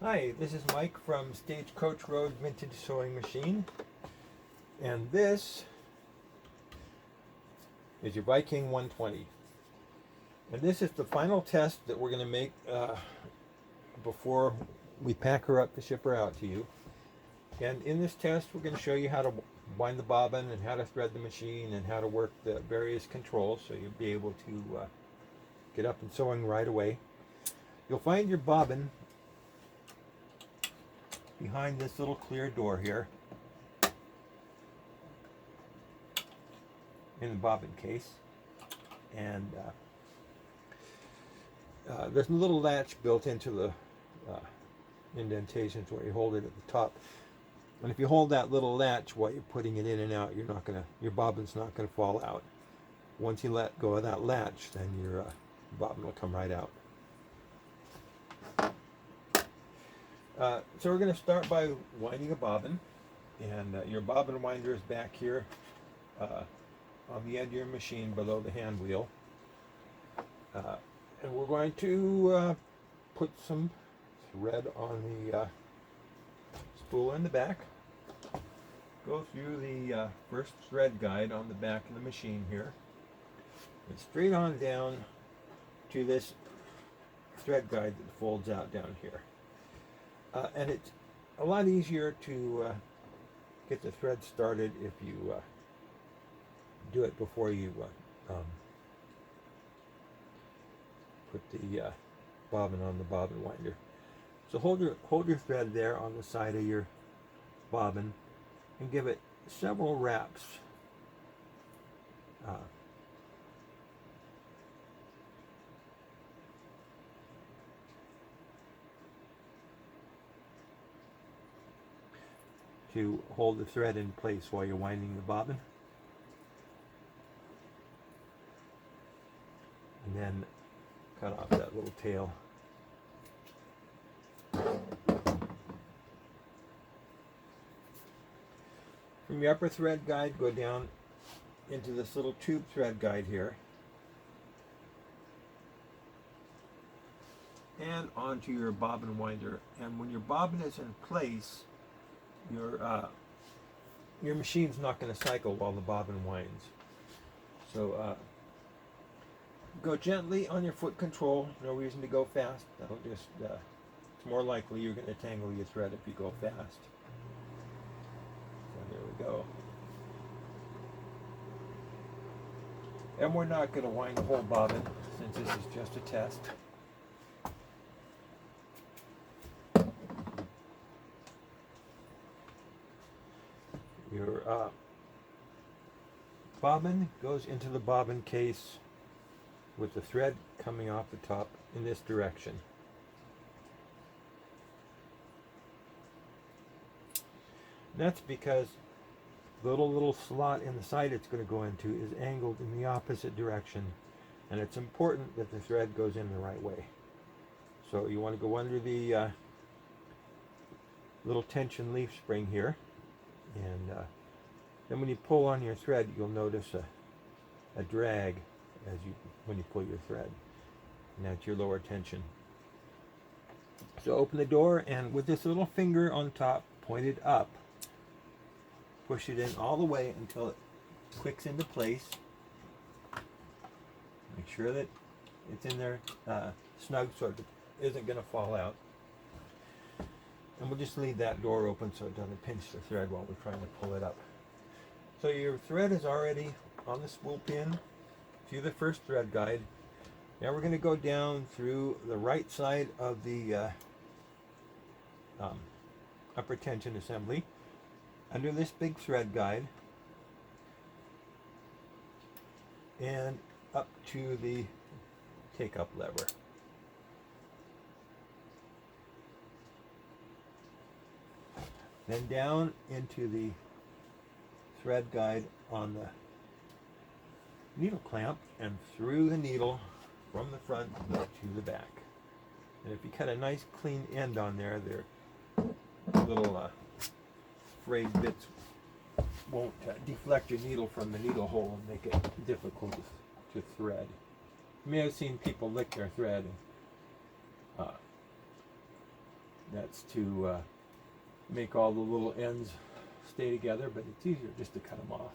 Hi, this is Mike from Stagecoach Road Vintage Sewing Machine, and this is your Viking 120. And this is the final test that we're going to make before we pack her up to ship her out to you. And in this test, we're going to show you how to wind the bobbin and how to thread the machine and how to work the various controls so you'll be able to get up and sewing right away. You'll find your bobbin behind this little clear door here in the bobbin case, and there's a little latch built into the indentations where you hold it at the top. And if you hold that little latch while you're putting it in and out, your bobbin's not gonna fall out. Once you let go of that latch, then your bobbin will come right out. So we're going to start by winding a bobbin, and your bobbin winder is back here on the edge of your machine below the hand wheel. And we're going to put some thread on the spool in the back, go through the first thread guide on the back of the machine here, and straight on down to this thread guide that folds out down here. And it's a lot easier to get the thread started if you do it before you put the bobbin on the bobbin winder. So hold your thread there on the side of your bobbin and give it several wraps. To hold the thread in place while you're winding the bobbin. And then cut off that little tail. From your upper thread guide, go down into this little tube thread guide here, and onto your bobbin winder. And when your bobbin is in place, your machine's not going to cycle while the bobbin winds. So go gently on your foot control. No reason to go fast. That'll just it's more likely you're going to tangle your thread if you go fast. So there we go. And we're not going to wind the whole bobbin since this is just a test. Your bobbin goes into the bobbin case with the thread coming off the top in this direction. And that's because the little slot in the side it's going to go into is angled in the opposite direction, and it's important that the thread goes in the right way. So you want to go under the little tension leaf spring here. And then when you pull on your thread, you'll notice a drag when you pull your thread. And that's your lower tension. So open the door, and with this little finger on top pointed up, push it in all the way until it clicks into place. Make sure that it's in there snug so it isn't going to fall out. And we'll just leave that door open so it doesn't pinch the thread while we're trying to pull it up. So your thread is already on the spool pin through the first thread guide. Now we're going to go down through the right side of the upper tension assembly under this big thread guide and up to the take-up lever. Then down into the thread guide on the needle clamp and through the needle from the front to the back. And if you cut a nice clean end on there, their little frayed bits won't deflect your needle from the needle hole and make it difficult to thread. You may have seen people lick their thread. That's to make all the little ends stay together, but it's easier just to cut them off.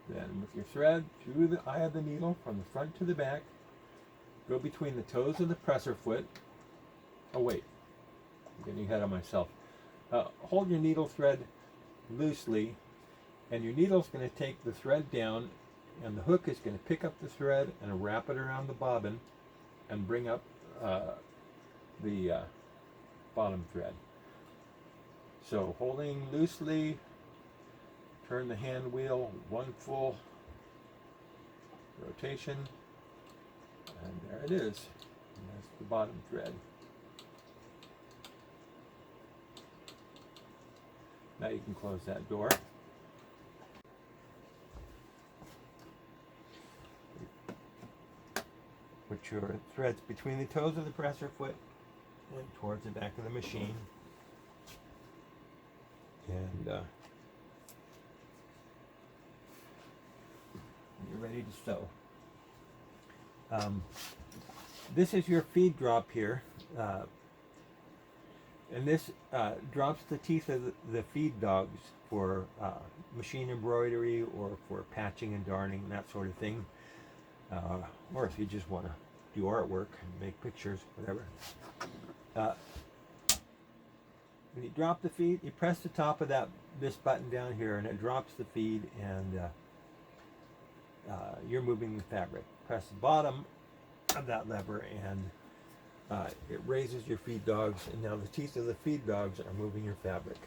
Then with your thread through the eye of the needle from the front to the back, go between the toes of the presser foot. Oh wait, I'm getting ahead of myself. Hold your needle thread loosely, and your needle's going to take the thread down, and the hook is going to pick up the thread and wrap it around the bobbin and bring up the bottom thread. So holding loosely, turn the hand wheel one full rotation, and there it is. And that's the bottom thread. Now you can close that door. Put your threads between the toes of the presser foot and towards the back of the machine. And you're ready to sew. This is your feed drop here. And this drops the teeth of the feed dogs for machine embroidery or for patching and darning, that sort of thing. Or if you just want to do artwork and make pictures, whatever. When you drop the feed, you press the top of this button down here, and it drops the feed, and you're moving the fabric. Press the bottom of that lever, and it raises your feed dogs, and now the teeth of the feed dogs are moving your fabric.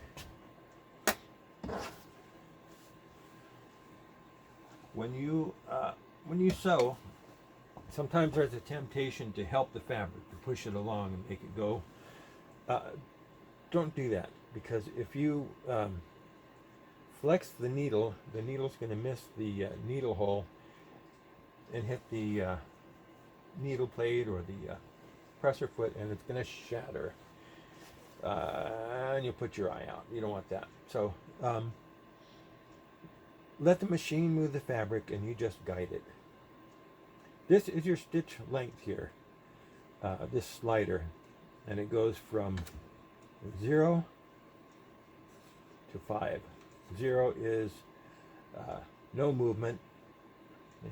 When you sew, sometimes there's a temptation to help the fabric, to push it along and make it go. Don't do that, because if you flex the needle's going to miss the needle hole and hit the needle plate or the presser foot, and it's going to shatter, and you'll put your eye out. You don't want that. So let the machine move the fabric, and you just guide it. This is your stitch length here, this slider, and it goes from 0 to 5. 0 is no movement,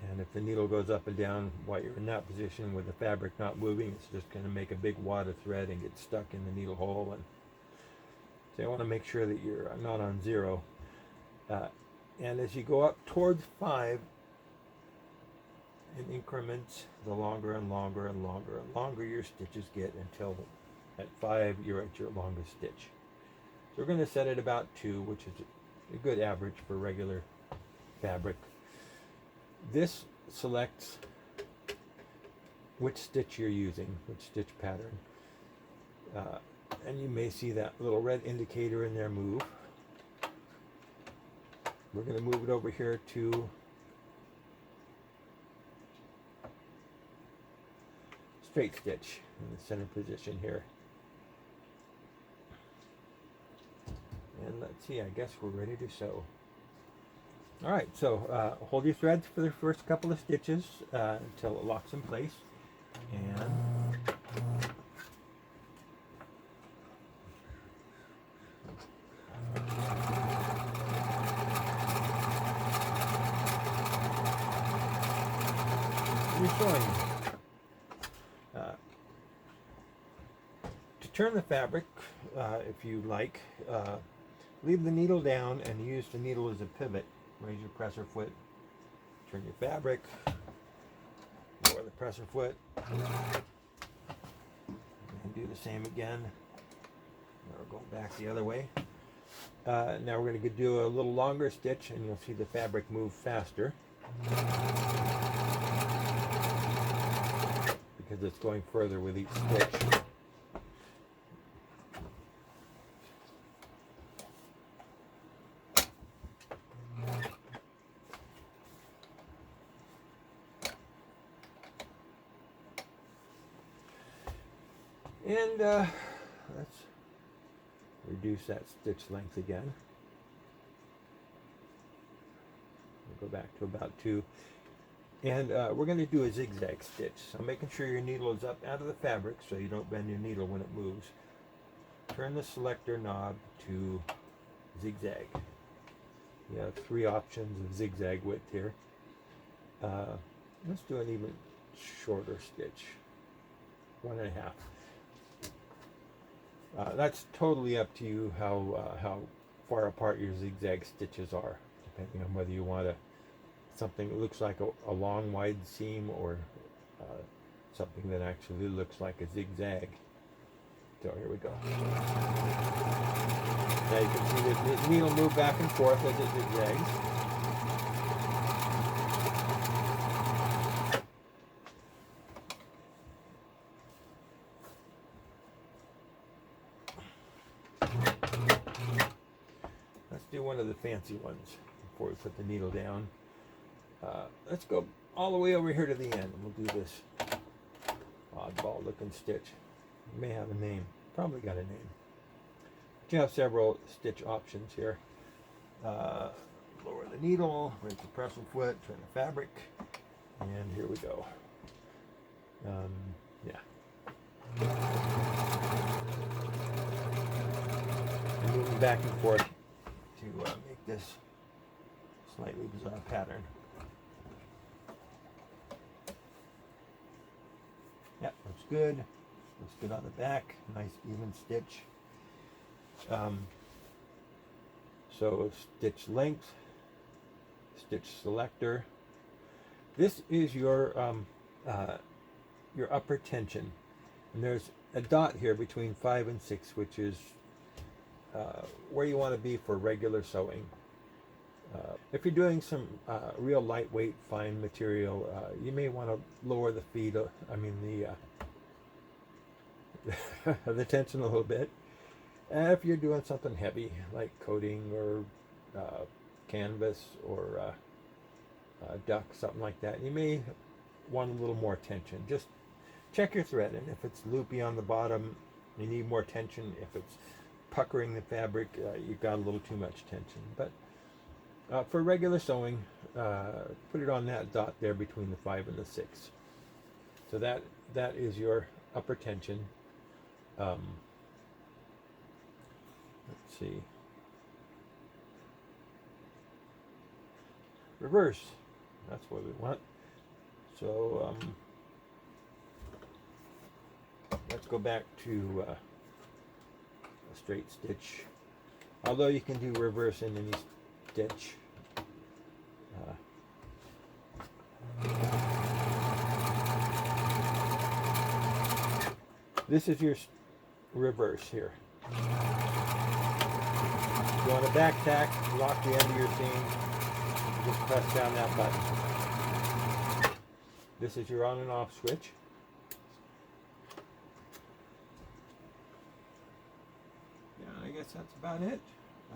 and if the needle goes up and down while you're in that position with the fabric not moving, it's just going to make a big wad of thread and get stuck in the needle hole. And so I want to make sure that you're not on 0. And as you go up towards 5 in increments, the longer and longer and longer and longer your stitches get, until at 5 you're at your longest stitch. So we're going to set it about 2, which is a good average for regular fabric. This selects which stitch you're using, which stitch pattern. And you may see that little red indicator in there move. We're going to move it over here to straight stitch in the center position here. And let's see, I guess we're ready to sew. All right, so hold your threads for the first couple of stitches until it locks in place. And you're sewing. To turn the fabric, if you like, leave the needle down and use the needle as a pivot. Raise your presser foot, turn your fabric, lower the presser foot, and do the same again. Now we're going back the other way. Now we're going to do a little longer stitch, and you'll see the fabric move faster because it's going further with each stitch. And let's reduce that stitch length again. go back to about 2. And we're going to do a zigzag stitch. So making sure your needle is up out of the fabric so you don't bend your needle when it moves. Turn the selector knob to zigzag. You have 3 options of zigzag width here. Let's do an even shorter stitch, 1.5. That's totally up to you how far apart your zigzag stitches are, depending on whether you want something that looks like a long wide seam or something that actually looks like a zigzag. So here we go. Now you can see the needle move back and forth as it zigzags. Let's do one of the fancy ones before we put the needle down. Let's go all the way over here to the end. We'll do this oddball looking stitch. It may have a name. Probably got a name. But you have several stitch options here. Lower the needle, raise the pressure foot, turn the fabric, and here we go. Yeah. I'm moving back and forth to make this slightly bizarre pattern. Yep, looks good. Looks good on the back. Nice even stitch. So stitch length, stitch selector. This is your upper tension, and there's a dot here between 5 and 6, which is where you want to be for regular sewing. If you're doing some real lightweight, fine material, you may want to lower the feet. The tension a little bit. If you're doing something heavy like coating or canvas or duck, something like that, you may want a little more tension. Just check your thread, and if it's loopy on the bottom, you need more tension. If it's puckering the fabric, you've got a little too much tension. But for regular sewing, put it on that dot there between the 5 and the 6. So that is your upper tension. Let's see. Reverse. That's what we want. So let's go back to a straight stitch. Although you can do reverse in any stitch. This is your reverse here. If you want to back tack, lock the end of your seam, just press down that button. This is your on and off switch. Yeah, I guess that's about it. I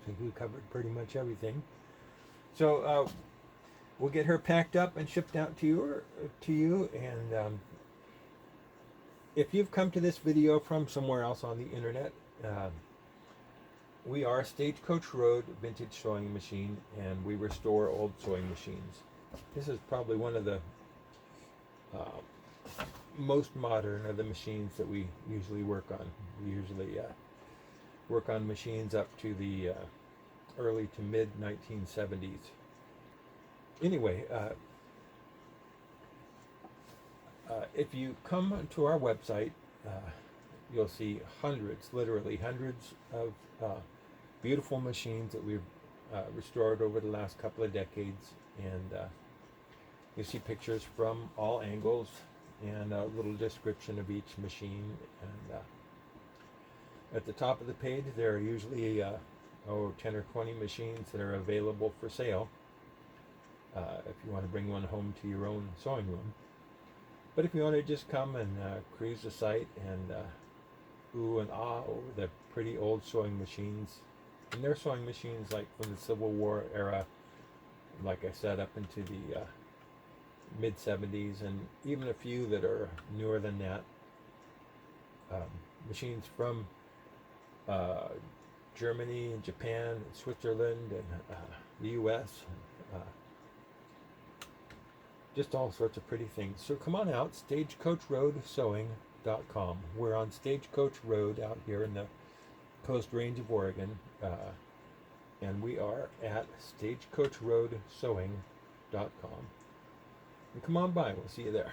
think we covered pretty much everything. So we'll get her packed up and shipped out to you. And if you've come to this video from somewhere else on the internet, we are Stagecoach Road Vintage Sewing Machine, and we restore old sewing machines. This is probably one of the most modern of the machines that we usually work on. We usually work on machines up to the early to mid 1970s. Anyway, if you come to our website, you'll see hundreds, literally hundreds of beautiful machines that we've restored over the last couple of decades, and you see pictures from all angles and a little description of each machine. And at the top of the page there are usually 10 or 20 machines that are available for sale if you want to bring one home to your own sewing room. But if you want to just come and cruise the site and ooh and ah over the pretty old sewing machines, and they're sewing machines like from the Civil War era, like I said, up into the mid 70s, and even a few that are newer than that. Machines from Germany and Japan and Switzerland and the U.S. Just all sorts of pretty things. So come on out, stagecoachroadsewing.com. We're on Stagecoach Road out here in the Coast Range of Oregon, and we are at stagecoachroadsewing.com. And come on by, we'll see you there.